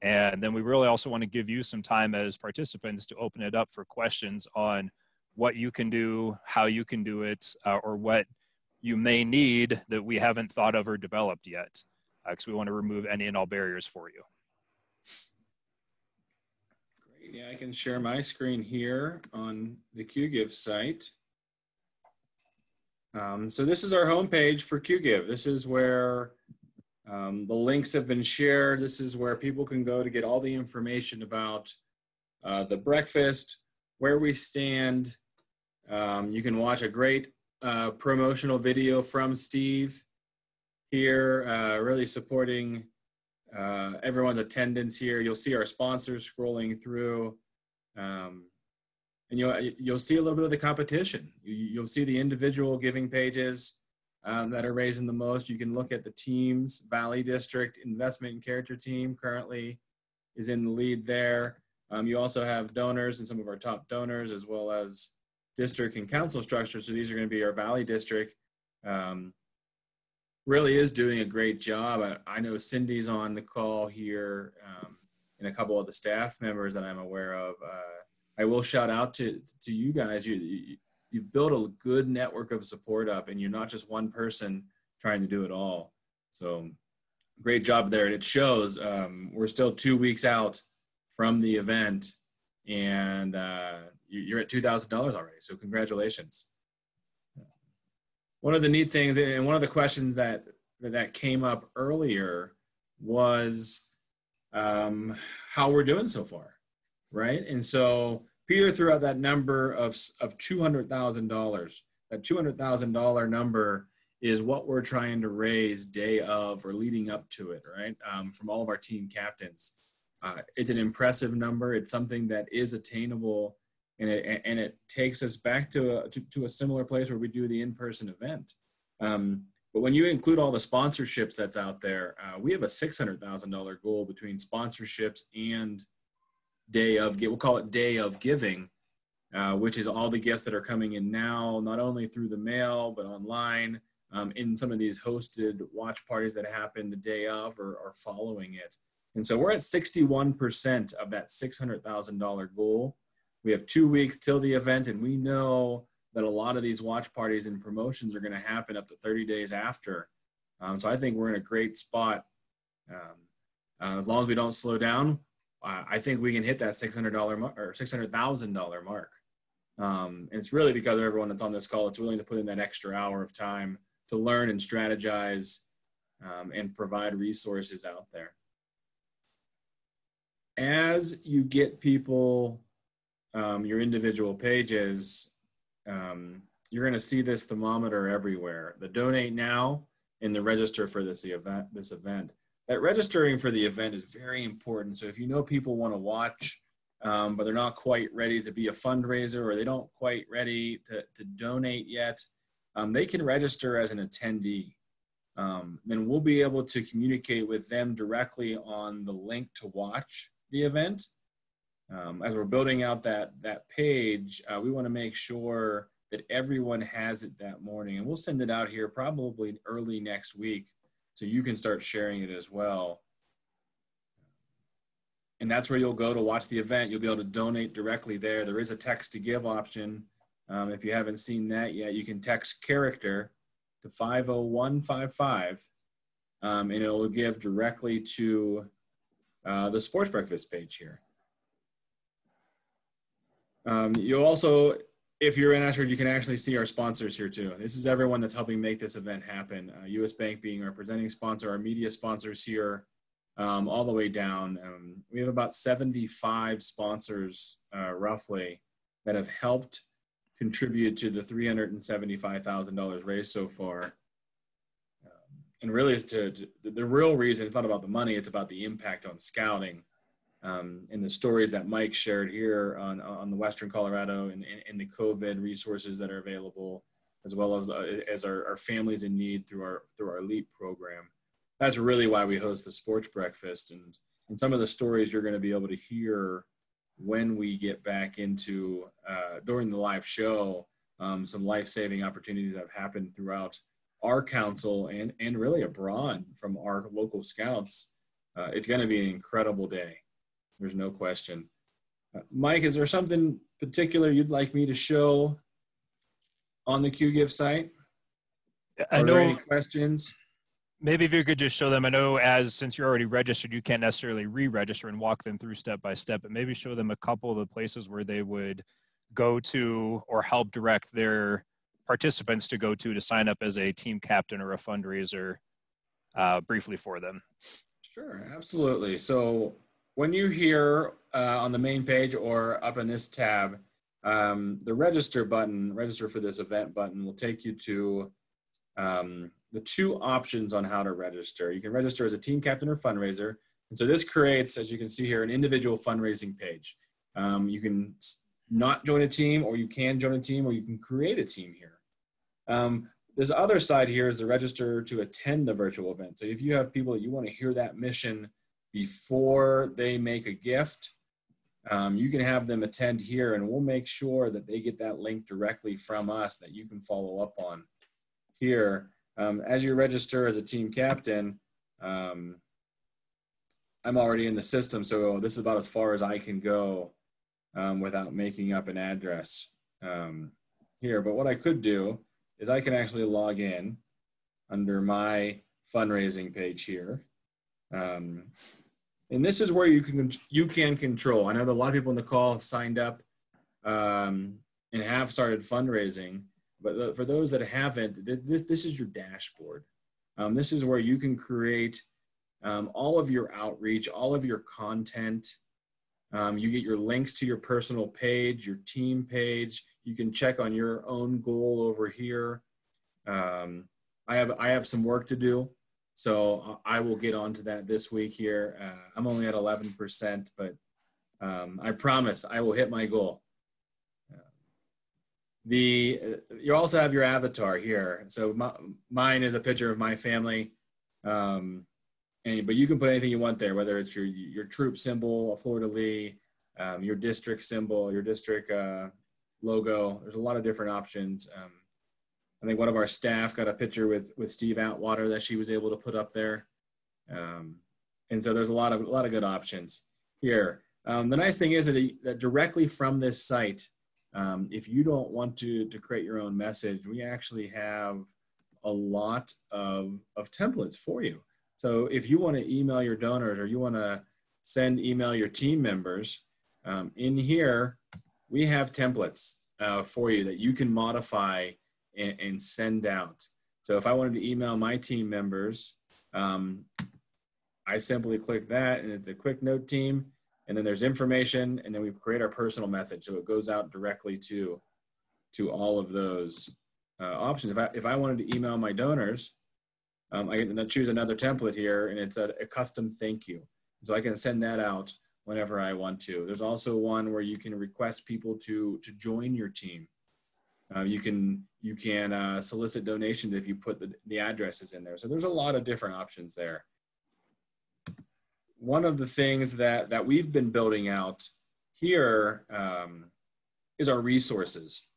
And then we really also want to give you some time as participants to open it up for questions on what you can do, how you can do it, or what you may need that we haven't thought of or developed yet, because we want to remove any and all barriers for you. Great. Yeah, I can share my screen here on the QGive site. So this is our homepage for QGive. This is where the links have been shared. This is where people can go to get all the information about the breakfast, where we stand. You can watch a great promotional video from Steve here, really supporting everyone's attendance here. You'll see our sponsors scrolling through, and you'll see a little bit of the competition. You'll see the individual giving pages that are raising the most. You can look at the teams. Valley District Investment and Character Team currently is in the lead there. You also have donors and some of our top donors, as well as district and council structure. So these are going to be our Valley District. Really is doing a great job. I know Cindy's on the call here, and a couple of the staff members that I'm aware of. I will shout out to you guys. You've built a good network of support up, and you're not just one person trying to do it all. So great job there. And it shows. We're still 2 weeks out from the event, and you're at $2,000 already. So congratulations. One of the neat things, and one of the questions that came up earlier was how we're doing so far, right? And so Peter threw out that number of $200,000. That $200,000 number is what we're trying to raise day of or leading up to it, right? From all of our team captains. It's an impressive number. It's something that is attainable, and it takes us back to a similar place where we do the in-person event. But when you include all the sponsorships that's out there, we have a $600,000 goal between sponsorships and we'll call it day of giving, which is all the gifts that are coming in now, not only through the mail, but online, in some of these hosted watch parties that happen the day of or following it. And so we're at 61% of that $600,000 goal. We have 2 weeks till the event, and we know that a lot of these watch parties and promotions are going to happen up to 30 days after. So I think we're in a great spot. As long as we don't slow down, I think we can hit that $600,000 mark. And it's really because of everyone that's on this call that's willing to put in that extra hour of time to learn and strategize and provide resources out there. As you get people your individual pages, you're going to see this thermometer everywhere. The donate now and the register for this event. That registering for the event is very important. So if you know people want to watch, but they're not quite ready to be a fundraiser, or they don't quite ready to donate yet, they can register as an attendee. Then we'll be able to communicate with them directly on the link to watch the event. As we're building out that page, we want to make sure that everyone has it that morning. And we'll send it out here probably early next week, so you can start sharing it as well. And that's where you'll go to watch the event. You'll be able to donate directly there. There is a text to give option. If you haven't seen that yet, you can text character to 50155, and it will give directly to the Sports Breakfast page here. You'll also, if you're interested, you can actually see our sponsors here too. This is everyone that's helping make this event happen. U.S. Bank being our presenting sponsor, our media sponsors here, all the way down. We have about 75 sponsors, roughly, that have helped contribute to the $375,000 raised so far. And really, the real reason it's not about the money; it's about the impact on scouting. And the stories that Mike shared here on the Western Colorado and the COVID resources that are available, as well as our families in need through our LEAP program. That's really why we host the Sports Breakfast, and some of the stories you're going to be able to hear when we get back into during the live show, some life-saving opportunities that have happened throughout our council and really abroad from our local scouts. It's going to be an incredible day. There's no question. Mike, is there something particular you'd like me to show on the QGIF site? Are there any questions? Maybe if you could just show them. I know since you're already registered, you can't necessarily re-register and walk them through step by step, but maybe show them a couple of the places where they would go to or help direct their participants to go to sign up as a team captain or a fundraiser briefly for them. Sure, absolutely. So when you hear on the main page or up in this tab, the register for this event button will take you to the two options on how to register. You can register as a team captain or fundraiser. And so this creates, as you can see here, an individual fundraising page. You can not join a team, or you can join a team, or you can create a team here. This other side here is the register to attend the virtual event. So if you have people that you want to hear that mission before they make a gift, you can have them attend here, and we'll make sure that they get that link directly from us that you can follow up on here. As you register as a team captain, I'm already in the system, so this is about as far as I can go without making up an address here. But what I could do is I can actually log in under my fundraising page here. And this is where you can control. I know that a lot of people in the call have signed up and have started fundraising, but for those that haven't, this is your dashboard. This is where you can create all of your outreach, all of your content. You get your links to your personal page, your team page. You can check on your own goal over here. I have some work to do, so I will get onto that this week here. I'm only at 11%, but I promise I will hit my goal. You also have your avatar here. So mine is a picture of my family, but you can put anything you want there, whether it's your troop symbol, a fleur-de-lis, your district symbol, your district logo. There's a lot of different options. I think one of our staff got a picture with Steve Atwater that she was able to put up there. And so there's a lot of good options here. The nice thing is that directly from this site, if you don't want to create your own message, we actually have a lot of templates for you. So if you want to email your donors or you want to email your team members, in here, we have templates for you that you can modify and send out. So if I wanted to email my team members, I simply click that, and it's a quick note team, and then there's information, and then we create our personal message. So it goes out directly to all of those options. If I wanted to email my donors, I can choose another template here, and it's a custom thank you. So I can send that out whenever I want to. There's also one where you can request people to join your team. You can solicit donations if you put the addresses in there. So there's a lot of different options there. One of the things that we've been building out here is our resources.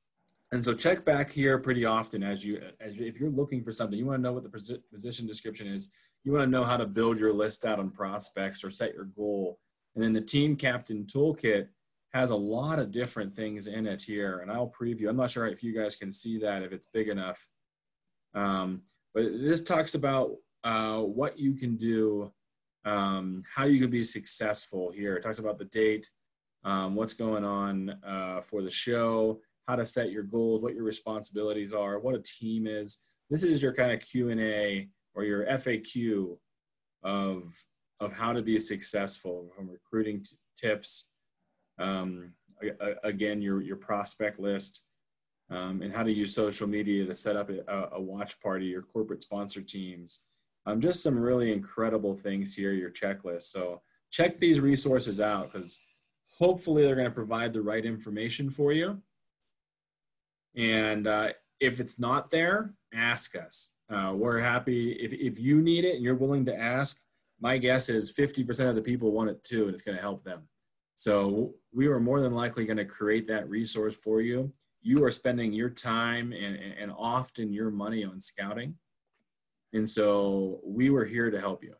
And so check back here pretty often if you're looking for something, you want to know what the position description is, you want to know how to build your list out on prospects or set your goal. And then the Team Captain Toolkit has a lot of different things in it here, and I'll preview. I'm not sure if you guys can see that, if it's big enough. But this talks about what you can do, how you can be successful here. It talks about the date, what's going on for the show, how to set your goals, what your responsibilities are, what a team is. This is your kind of Q&A or your FAQ of how to be successful, from recruiting tips, again, your prospect list, and how to use social media to set up a watch party, your corporate sponsor teams. Just some really incredible things here, your checklist. So check these resources out, because hopefully they're going to provide the right information for you. And if it's not there, ask us. We're happy. If you need it and you're willing to ask, my guess is 50% of the people want it too, and it's going to help them. So we are more than likely going to create that resource for you. You are spending your time and often your money on scouting. And so we were here to help you.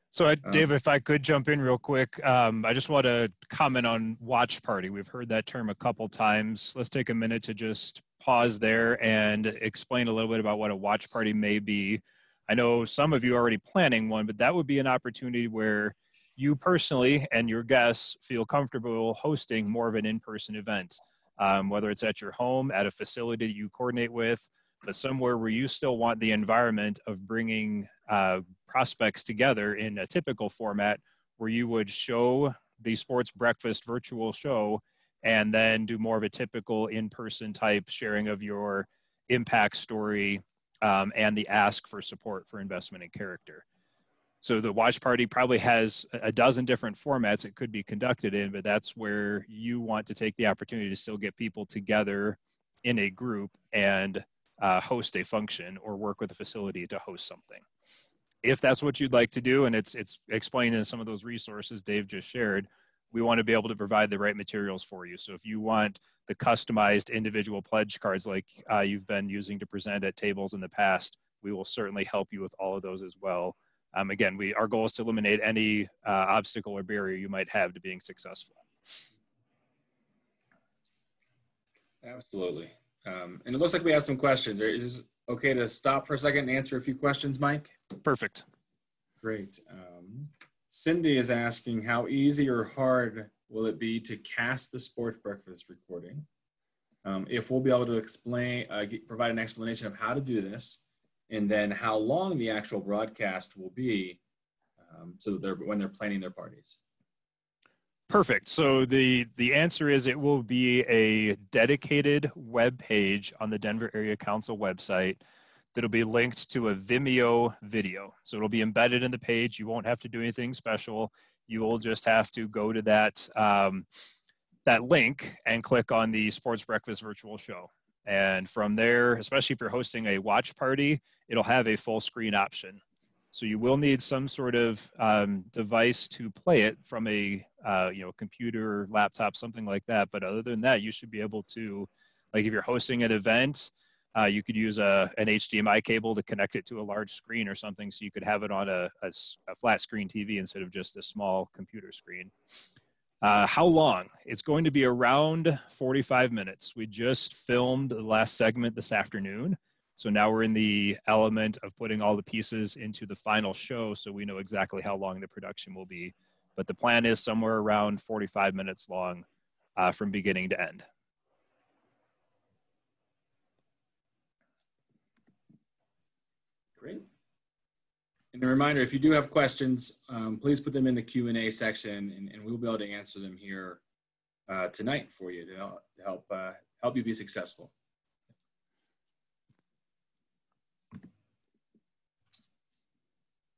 So Dave, if I could jump in real quick, I just want to comment on watch party. We've heard that term a couple times. Let's take a minute to just pause there and explain a little bit about what a watch party may be. I know some of you are already planning one, but that would be an opportunity where you personally and your guests feel comfortable hosting more of an in-person event, whether it's at your home, at a facility you coordinate with, but somewhere where you still want the environment of bringing prospects together in a typical format, where you would show the sports breakfast virtual show and then do more of a typical in-person type sharing of your impact story and the ask for support for investment in character. So the watch party probably has a dozen different formats it could be conducted in, but that's where you want to take the opportunity to still get people together in a group and host a function or work with a facility to host something. If that's what you'd like to do, and it's explained in some of those resources Dave just shared, we want to be able to provide the right materials for you. So if you want the customized individual pledge cards like you've been using to present at tables in the past, we will certainly help you with all of those as well. Again, our goal is to eliminate any obstacle or barrier you might have to being successful. Absolutely. And it looks like we have some questions. Is this okay to stop for a second and answer a few questions, Mike? Perfect. Great. Cindy is asking, how easy or hard will it be to cast the sports breakfast recording? If we'll be able to provide an explanation of how to do this, and then how long the actual broadcast will be, so that when they're planning their parties. Perfect. So the answer is it will be a dedicated web page on the Denver Area Council website that'll be linked to a Vimeo video. So it'll be embedded in the page. You won't have to do anything special. You will just have to go to that link and click on the Sports Breakfast virtual show. And from there, especially if you're hosting a watch party, it'll have a full screen option. So you will need some sort of device to play it from a computer, laptop, something like that. But other than that, you should be able to, like if you're hosting an event, you could use an HDMI cable to connect it to a large screen or something, so you could have it on a flat screen TV instead of just a small computer screen. How long? It's going to be around 45 minutes. We just filmed the last segment this afternoon. So now we're in the element of putting all the pieces into the final show, so we know exactly how long the production will be. But the plan is somewhere around 45 minutes long from beginning to end. Great. And a reminder, if you do have questions, please put them in the Q&A section, and we'll be able to answer them here tonight for you to help you be successful.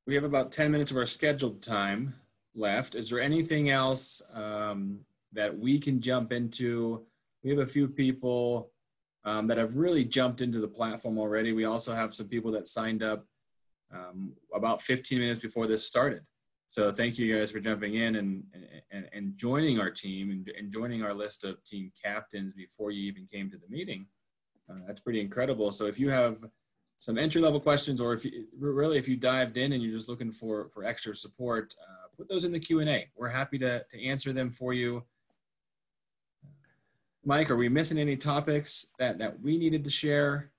We have about 10 minutes of our scheduled time left. Is there anything else that we can jump into? We have a few people that have really jumped into the platform already. We also have some people that signed up about 15 minutes before this started. So thank you guys for jumping in and joining our team and joining our list of team captains before you even came to the meeting. That's pretty incredible. So if you have some entry-level questions, or if you dived in and you're just looking for extra support, put those in the Q&A. We're happy to answer them for you. Mike, are we missing any topics that we needed to share?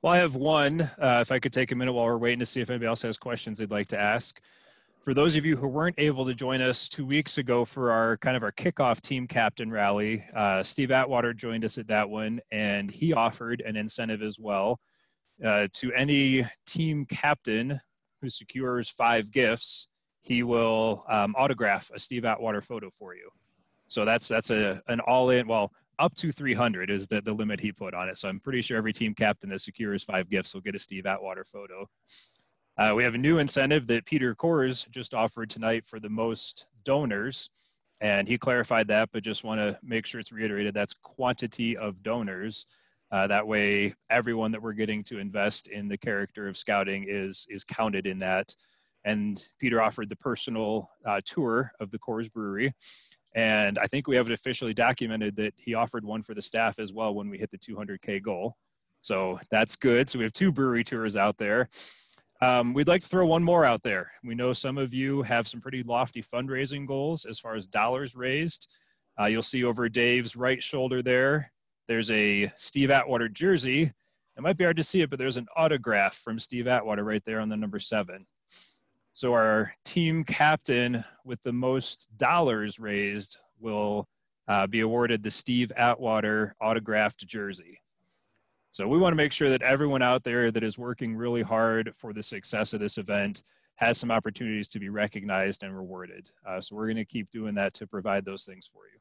Well, I have one, if I could take a minute while we're waiting to see if anybody else has questions they'd like to ask. For those of you who weren't able to join us 2 weeks ago for our kickoff team captain rally, Steve Atwater joined us at that one, and he offered an incentive as well to any team captain who secures 5 gifts. He will autograph a Steve Atwater photo for you. So that's an all-in, well, up to 300 is the limit he put on it. So I'm pretty sure every team captain that secures 5 gifts will get a Steve Atwater photo. We have a new incentive that Peter Coors just offered tonight for the most donors. And he clarified that, but just want to make sure it's reiterated. That's quantity of donors. That way, everyone that we're getting to invest in the character of scouting is counted in that. And Peter offered the personal tour of the Coors Brewery. And I think we have it officially documented that he offered one for the staff as well when we hit the 200K goal. So that's good. So we have 2 brewery tours out there. We'd like to throw one more out there. We know some of you have some pretty lofty fundraising goals as far as dollars raised. You'll see over Dave's right shoulder there's a Steve Atwater jersey. It might be hard to see it, but there's an autograph from Steve Atwater right there on the number 7. So our team captain with the most dollars raised will be awarded the Steve Atwater autographed jersey. So we want to make sure that everyone out there that is working really hard for the success of this event has some opportunities to be recognized and rewarded. So we're going to keep doing that to provide those things for you.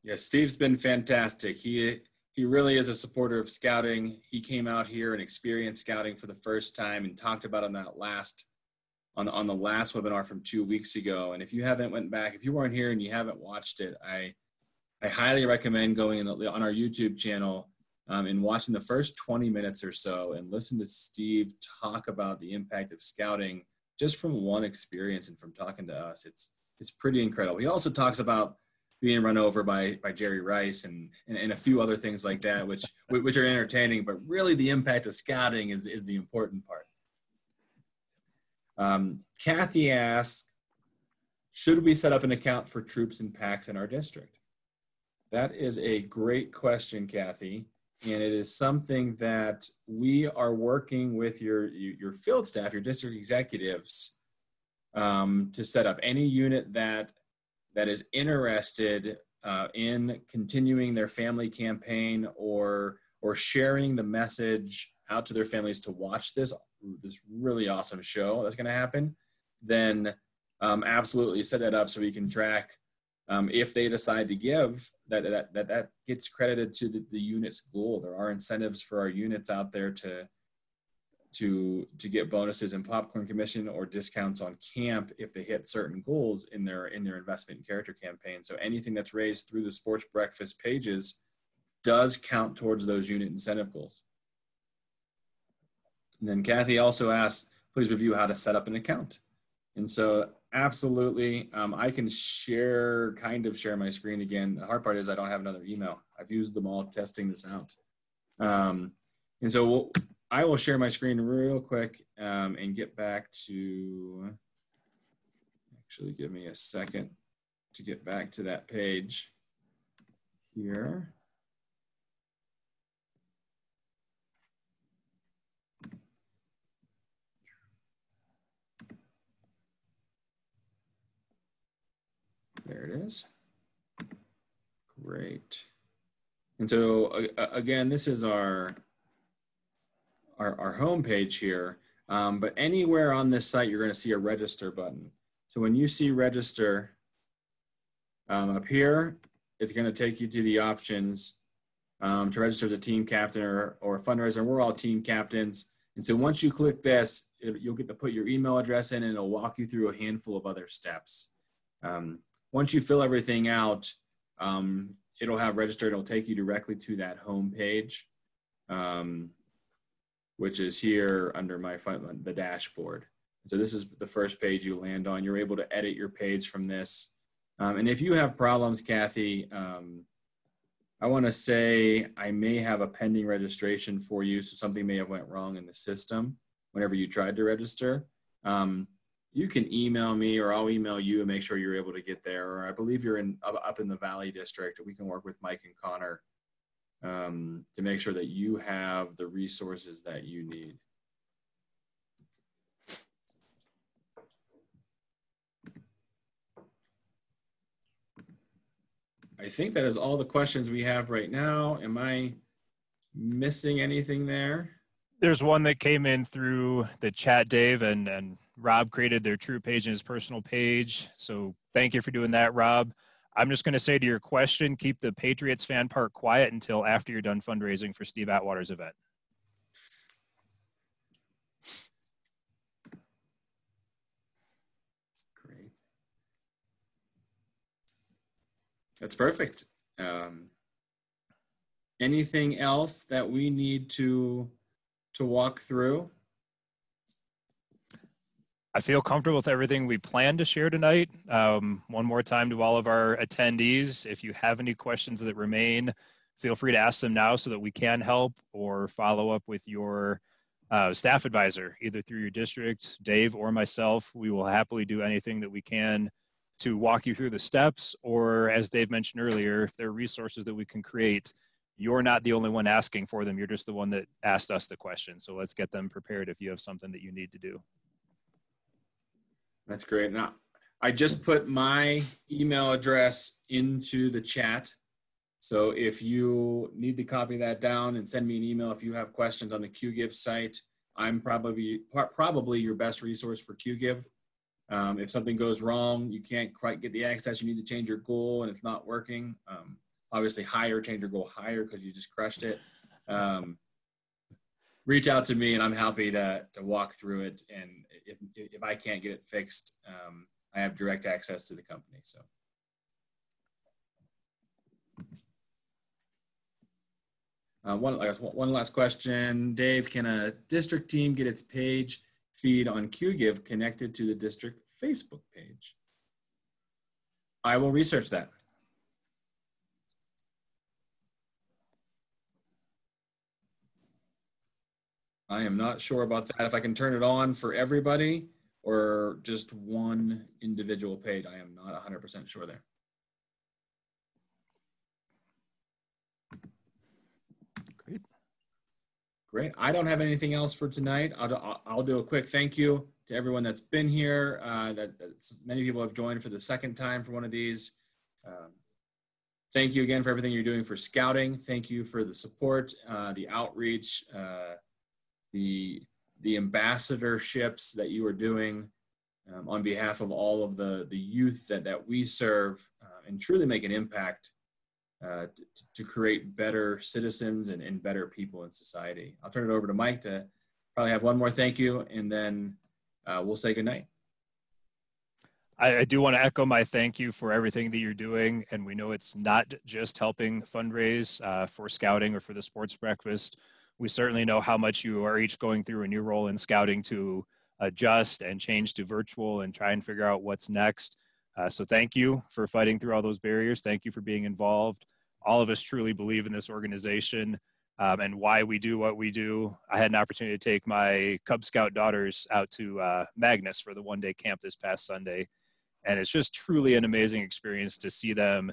Yeah, Steve's been fantastic. He really is a supporter of scouting. He came out here and experienced scouting for the first time and talked about on the last webinar from 2 weeks ago. And if you haven't went back, if you weren't here and you haven't watched it, I highly recommend going on our YouTube channel and watching the first 20 minutes or so and listen to Steve talk about the impact of scouting just from one experience and from talking to us. It's pretty incredible. He also talks about being run over by Jerry Rice and a few other things like that, which are entertaining, but really the impact of scouting is the important part. Kathy asks, should we set up an account for troops and packs in our district? That is a great question, Kathy, and it is something that we are working with your field staff, your district executives, to set up. Any unit that is interested in continuing their family campaign or sharing the message out to their families to watch this really awesome show that's going to happen, then absolutely set that up so we can track if they decide to give, that gets credited to the unit's goal. There are incentives for our units out there to get bonuses in popcorn commission or discounts on camp if they hit certain goals in their investment and character campaign. So anything that's raised through the sports breakfast pages does count towards those unit incentive goals. And then Kathy also asked, please review how to set up an account. And so absolutely, I can share my screen again. The hard part is I don't have another email. I've used them all testing this out. And so I will share my screen real quick and get back to, actually give me a second to get back to that page here. There it is. Great. And so again, this is our home page here, but anywhere on this site, you're going to see a register button. So when you see register up here, it's going to take you to the options to register as a team captain or a fundraiser. We're all team captains. And so once you click this, you'll get to put your email address in and it'll walk you through a handful of other steps. Once you fill everything out, it'll have registered. It'll take you directly to that home page, which is here under the dashboard. So this is the first page you land on. You're able to edit your page from this. And if you have problems, Kathy, I want to say I may have a pending registration for you. So something may have went wrong in the system whenever you tried to register. You can email me or I'll email you and make sure you're able to get there. Or I believe you're up in the Valley District. We can work with Mike and Connor to make sure that you have the resources that you need. think that is all the questions we have right now. Am I missing anything there? There's one that came in through the chat, Dave, and Rob created their True page and his personal page. So thank you for doing that, Rob. I'm just going to say to your question, keep the Patriots fan part quiet until after you're done fundraising for Steve Atwater's event. Great. That's perfect. Anything else that we need to walk through? I feel comfortable with everything we plan to share tonight. One more time to all of our attendees, if you have any questions that remain, feel free to ask them now so that we can help or follow up with your staff advisor, either through your district, Dave, or myself. We will happily do anything that we can to walk you through the steps, or as Dave mentioned earlier, if there are resources that we can create, you're not the only one asking for them. You're just the one that asked us the question. So let's get them prepared if you have something that you need to do. That's great. Now, I just put my email address into the chat. So if you need to copy that down and send me an email if you have questions on the QGIve site, I'm probably your best resource for QGIve. If something goes wrong, you can't quite get the access, you need to change your goal and it's not working. Obviously change your goal higher because you just crushed it. Reach out to me and I'm happy to walk through it. And if I can't get it fixed, I have direct access to the company. So. One last question. Dave, can a district team get its page feed on QGIve connected to the district Facebook page? I will research that. I am not sure about that. If I can turn it on for everybody or just one individual page, I am not 100% sure there. Great. I don't have anything else for tonight. I'll do a quick thank you to everyone that's been here. Many people have joined for the second time for one of these. Thank you again for everything you're doing for scouting. Thank you for the support, the outreach, the ambassadorships that you are doing on behalf of all of the youth that we serve and truly make an impact to create better citizens and better people in society. I'll turn it over to Mike to probably have one more thank you, and then we'll say goodnight. I do want to echo my thank you for everything that you're doing. And we know it's not just helping fundraise for scouting or for the sports breakfast. We certainly know how much you are each going through in your role in scouting to adjust and change to virtual and try and figure out what's next. So thank you for fighting through all those barriers. Thank you for being involved. All of us truly believe in this organization and why we do what we do. I had an opportunity to take my Cub Scout daughters out to Magnus for the one-day camp this past Sunday. And it's just truly an amazing experience to see them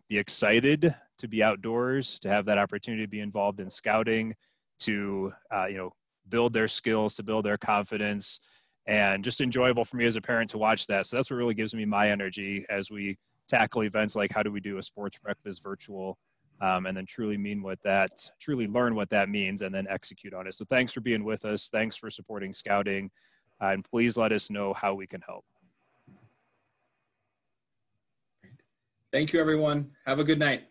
be excited to be outdoors, to have that opportunity to be involved in scouting, to build their skills, to build their confidence, and just enjoyable for me as a parent to watch that. So that's what really gives me my energy as we tackle events like how do we do a sports breakfast virtual, and then truly learn what that means and then execute on it. So thanks for being with us. Thanks for supporting scouting, and please let us know how we can help. Thank you, everyone. Have a good night.